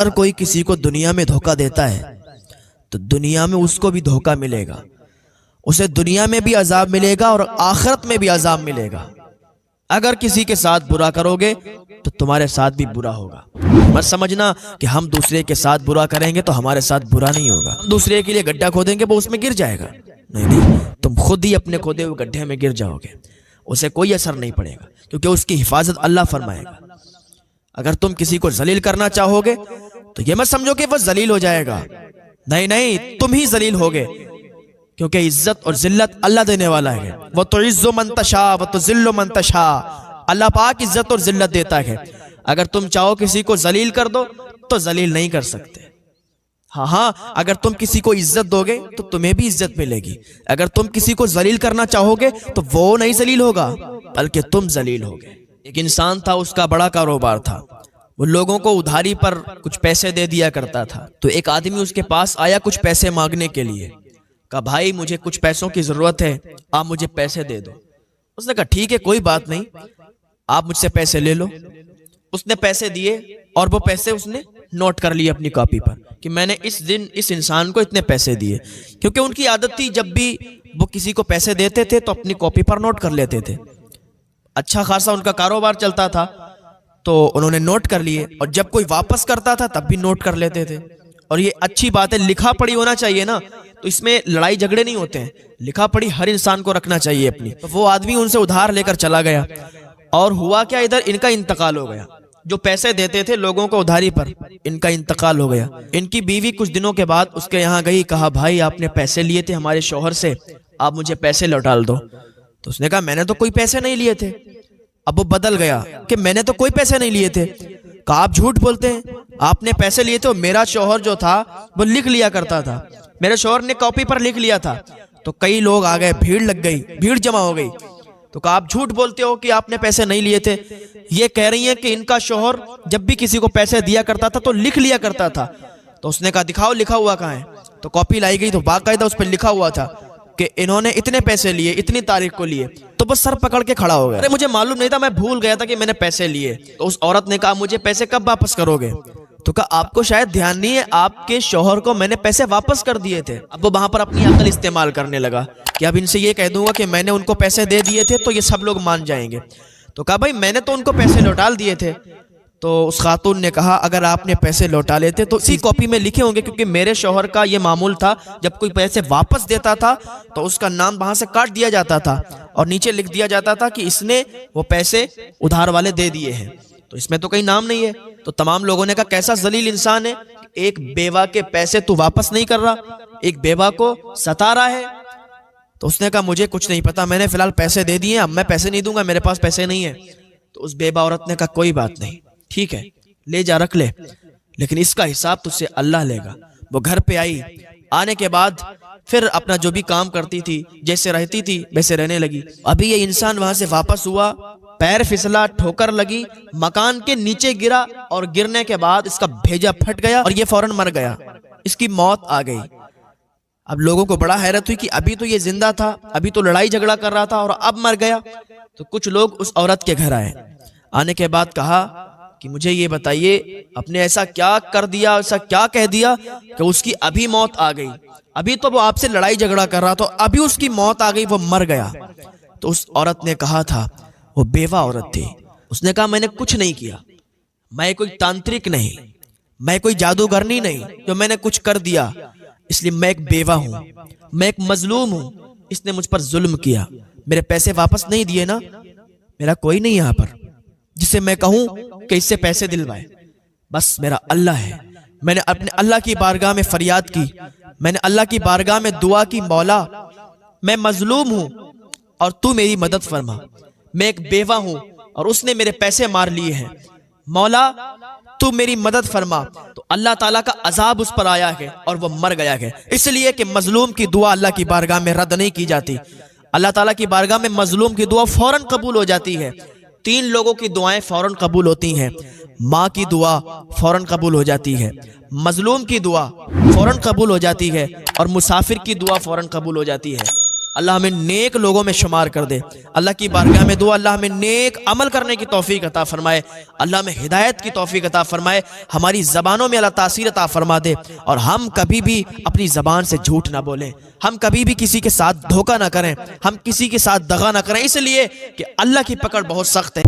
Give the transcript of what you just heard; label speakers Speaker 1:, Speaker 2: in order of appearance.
Speaker 1: اگر کوئی کسی کو دنیا میں دھوکہ دیتا ہے تو دنیا میں اس کو بھی دھوکہ ملے گا، اسے دنیا میں بھی عذاب ملے گا اور آخرت میں بھی عذاب ملے گا۔ اگر کسی کے ساتھ برا کرو گے تو تمہارے ساتھ بھی برا ہوگا۔ مت سمجھنا کہ ہم دوسرے کے ساتھ برا کریں گے تو ہمارے ساتھ برا نہیں ہوگا، ہم دوسرے کے لیے گڈھا کھودیں گے وہ اس میں گر جائے گا، نہیں، تم خود ہی اپنے کھودے ہوئے گڈھے میں گر جاؤ گے، اسے کوئی اثر نہیں پڑے گا، کیونکہ اس کی حفاظت اللہ فرمائے گا۔ اگر تم کسی کو ذلیل کرنا چاہو گے تو یہ مت سمجھو کہ وہ ذلیل ہو جائے گا، نہیں، تم ہی ذلیل ہوگے، کیونکہ عزت اور ذلت اللہ دینے والا ہے۔ وَتُعِزُّ مَن تَشَاءُ وَتُذِلُّ مَن تَشَاءُ، اللہ پاک عزت اور ذلت دیتا ہے۔ اگر تم چاہو کسی کو ذلیل کر دو تو ذلیل نہیں کر سکتے، ہاں، اگر تم کسی کو عزت دو گے تو تمہیں بھی عزت ملے گی، اگر تم کسی کو ذلیل کرنا چاہو گے تو وہ نہیں ذلیل ہوگا بلکہ تم ذلیل ہوگے۔ ایک انسان تھا، اس کا بڑا کاروبار تھا، وہ لوگوں کو ادھاری پر کچھ پیسے دے دیا کرتا تھا۔ تو ایک آدمی اس کے پاس آیا کچھ پیسے مانگنے کے لیے، کہا بھائی مجھے کچھ پیسوں کی ضرورت ہے، آپ مجھے پیسے دے دو۔ اس نے کہا ٹھیک ہے، کوئی بات نہیں، آپ مجھ سے پیسے لے لو۔ اس نے پیسے دیے اور وہ پیسے اس نے نوٹ کر لیے اپنی کاپی پر کہ میں نے اس دن اس انسان کو اتنے پیسے دیے، کیونکہ ان کی عادت تھی جب بھی وہ کسی کو پیسے دیتے تھے تو اپنی کاپی پر نوٹ کر لیتے تھے۔ اچھا خاصا ان کا کاروبار چلتا تھا تو انہوں نے نوٹ کر لیے، اور جب کوئی واپس کرتا تھا تب بھی نوٹ کر لیتے تھے۔ اور یہ اچھی بات ہے، لکھا پڑھی ہونا چاہیے نا، تو اس میں لڑائی جھگڑے نہیں ہوتے ہیں، لکھا پڑھی ہر انسان کو رکھنا چاہیے اپنی۔ تو وہ آدمی ان سے ادھار لے کر چلا گیا، اور ہوا کیا، ادھر ان کا انتقال ہو گیا۔ جو پیسے دیتے تھے لوگوں کو ادھاری پر، ان کا انتقال ہو گیا۔ ان کی بیوی کچھ دنوں کے بعد اس کے یہاں گئی، کہا بھائی آپ نے پیسے لیے تھے ہمارے شوہر سے، آپ مجھے پیسے لوٹا دو۔ تو اس نے کہا میں نے تو کوئی پیسے نہیں لیے تھے۔ اب وہ بدل گیا کہ میں نے تو کوئی پیسے نہیں لیے تھے۔ کہا آپ جھوٹ بولتے ہیں، آپ نے پیسے لیے تھے، میرا شوہر جو تھا وہ لکھ لیا کرتا تھا، میرے شوہر نے کاپی پر لکھ لیا تھا۔ تو کئی لوگ آ گئے، بھیڑ لگ گئی، بھیڑ جمع ہو گئی۔ تو کہا آپ جھوٹ بولتے ہو کہ آپ نے پیسے نہیں لیے تھے، یہ کہہ رہی ہیں کہ ان کا شوہر جب بھی کسی کو پیسے دیا کرتا تھا تو لکھ لیا کرتا تھا۔ تو اس نے کہا دکھاؤ لکھا ہوا کہاں ہے؟ تو کاپی لائی گئی تو باقاعدہ اس پہ لکھا ہوا تھا کہ انہوں نے اتنے پیسے لیے، اتنی تاریخ کو لیے۔ تو بس سر پکڑ کے کھڑا ہو گیا، ارے مجھے معلوم نہیں تھا، میں بھول گیا تھا کہ میں نے پیسے لیے۔ تو اس عورت نے کہا مجھے پیسے کب واپس کرو گے؟ تو کہا آپ کو شاید دھیان نہیں ہے، آپ کے شوہر کو میں نے پیسے واپس کر دیے تھے۔ اب وہ وہاں پر اپنی عقل استعمال کرنے لگا کہ اب ان سے یہ کہہ دوں گا کہ میں نے ان کو پیسے دے دیے تھے تو یہ سب لوگ مان جائیں گے۔ تو کہا بھائی میں نے تو ان کو پیسے لوٹا دیے تھے۔ تو اس خاتون نے کہا اگر آپ نے پیسے لوٹا لیتے تو اسی کاپی میں لکھے ہوں گے، کیونکہ میرے شوہر کا یہ معمول تھا جب کوئی پیسے واپس دیتا تھا تو اس کا نام وہاں سے کاٹ دیا جاتا تھا اور نیچے لکھ دیا جاتا تھا کہ اس نے وہ پیسے ادھار والے دے دیے ہیں، تو اس میں تو کہیں نام نہیں ہے۔ تو تمام لوگوں نے کہا کیسا ذلیل انسان ہے، ایک بیوہ کے پیسے تو واپس نہیں کر رہا، ایک بیوہ کو ستا رہا ہے۔ تو اس نے کہا مجھے کچھ نہیں پتا، میں نے فی الحال پیسے دے دیے، اب میں پیسے نہیں دوں گا، میرے پاس پیسے نہیں ہیں۔ تو اس بیوہ عورت نے کہا کوئی بات نہیں، ٹھیک ہے لے جا رکھ لے، لیکن اس کا حساب تجھ سے اللہ لے گا۔ وہ گھر پہ آئی، آنے کے بعد پھر اپنا جو بھی کام کرتی تھی، جیسے رہتی تھی ویسے رہنے لگی۔ ابھی یہ انسان وہاں سے واپس ہوا، پیر پھسلا، ٹھوکر لگی، مکان کے نیچے گرا، اور گرنے کے بعد اس کا بھیجا پھٹ گیا اور یہ فوراً مر گیا، اس کی موت آ گئی۔ اب لوگوں کو بڑا حیرت ہوئی کہ ابھی تو یہ زندہ تھا، ابھی تو لڑائی جھگڑا کر رہا تھا اور اب مر گیا۔ تو کچھ لوگ اس عورت کے گھر آئے، آنے کے بعد کہا کہ مجھے یہ بتائیے آپ نے ایسا کیا کر دیا، ایسا کیا کہہ دیا کہ اس کی ابھی موت آ گئی؟ ابھی تو وہ آپ سے لڑائی جھگڑا کر رہا تھا، ابھی اس کی موت آ گئی، وہ مر گیا۔ تو اس عورت نے کہا تھا، وہ بیوہ عورت تھی، اس نے کہا میں نے کچھ نہیں کیا، میں کوئی تانترک نہیں، میں کوئی جادوگرنی نہیں جو میں نے کچھ کر دیا، اس لیے میں ایک بیوہ ہوں، میں ایک مظلوم ہوں، اس نے مجھ پر ظلم کیا، میرے پیسے واپس نہیں دیے نا، میرا کوئی نہیں یہاں پر جسے میں کہوں کہ اس سے پیسے دلوائے، بس میرا اللہ ہے۔ میں نے اپنے اللہ کی بارگاہ میں فریاد کی، میں نے اللہ کی بارگاہ میں دعا کی، مولا میں مظلوم ہوں اور تو میری مدد فرما، میں ایک بیوہ ہوں اور اس نے میرے پیسے مار لیے ہیں، مولا تو میری مدد فرما۔ تو اللہ تعالیٰ کا عذاب اس پر آیا ہے اور وہ مر گیا ہے، اس لیے کہ مظلوم کی دعا اللہ کی بارگاہ میں رد نہیں کی جاتی۔ اللہ تعالیٰ کی بارگاہ میں مظلوم کی دعا فوراً قبول ہو جاتی ہے۔ 3 لوگوں کی دعائیں فوراً قبول ہوتی ہیں، ماں کی دعا فوراً قبول ہو جاتی ہے، مظلوم کی دعا فوراً قبول ہو جاتی ہے، اور مسافر کی دعا فوراً قبول ہو جاتی ہے۔ اللہ ہمیں نیک لوگوں میں شمار کر دے۔ اللہ کی بارگاہ میں دعا، اللہ ہمیں نیک عمل کرنے کی توفیق عطا فرمائے، اللہ ہمیں ہدایت کی توفیق عطا فرمائے، ہماری زبانوں میں اللہ تاثیر عطا فرما دے، اور ہم کبھی بھی اپنی زبان سے جھوٹ نہ بولیں، ہم کبھی بھی کسی کے ساتھ دھوکہ نہ کریں، ہم کسی کے ساتھ دغا نہ کریں، اس لیے کہ اللہ کی پکڑ بہت سخت ہے۔